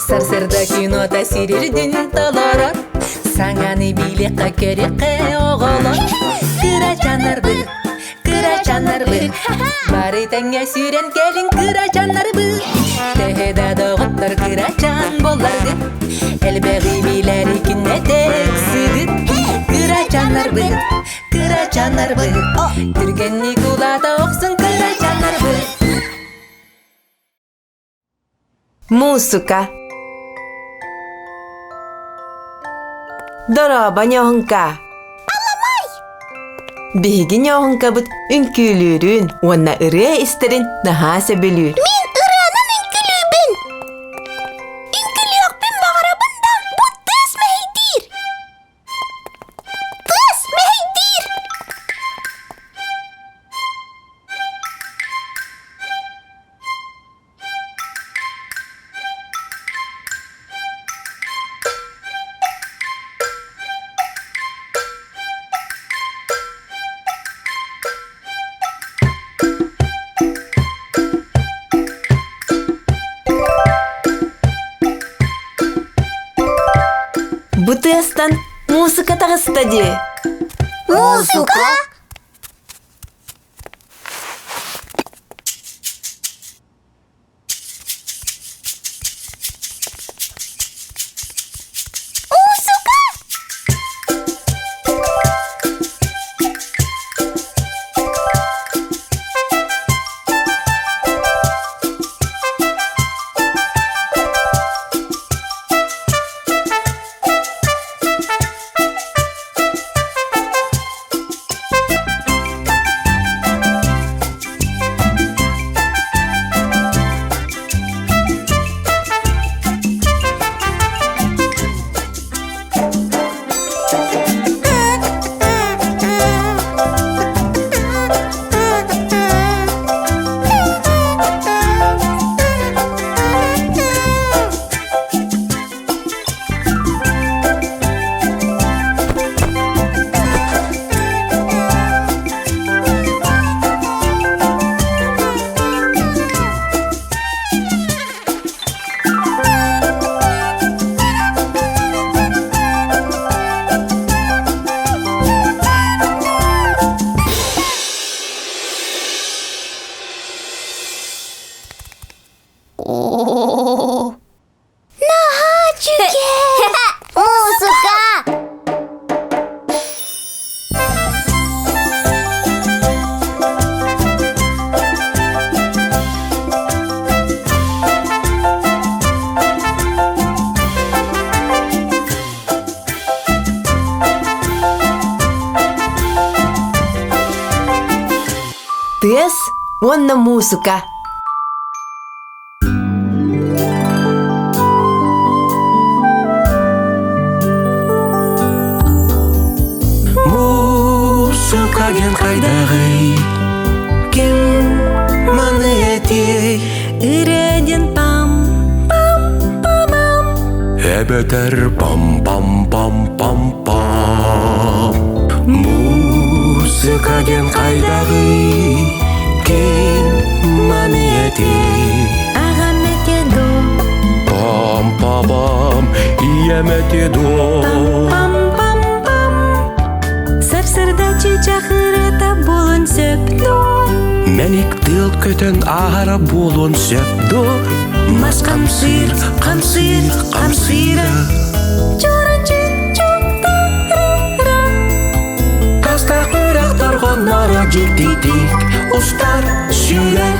Сарсырда кино тәсирирдин толорор, саңаны билекка керекке оголор. Кырачанарбы, бары тәңе сүрен келин кырачанарбы. Техеда доғыттар кырачан боларды, элбеги билери кинне тексидит. Кырачанарбы, түргенни кулата оксун кырачанарбы. Музыка. Дороба нёхонка. Биһиги нёхонка бут үнкүлүүрүн, уонна ырыа истерин нахаса бөлүүр. Мин ырыанан үнкүлүүбүн. Үнкүлүүөкпүн багарабында бу тыс мэйдир. Бутыстан музыка тагыстади. Музыка? Тес, онна музыка. Музыка ген кайдагы, ким маны этей, Иреден пам, пам, пам. эбетер пам пам пам пам пам. Музыка ген кайдагы, ким маны этей, Агам этедо, пам пам пам, иеметедо. пам, пам, пам. Сарсырда чачахырета болон сөпдо. Мәлик тыл көтен ағара болон сөпдо. Мас қамсыр, қамсыр, қамсыра. Таста құрақ торғанлары жектейдік. Ұстар сүйрек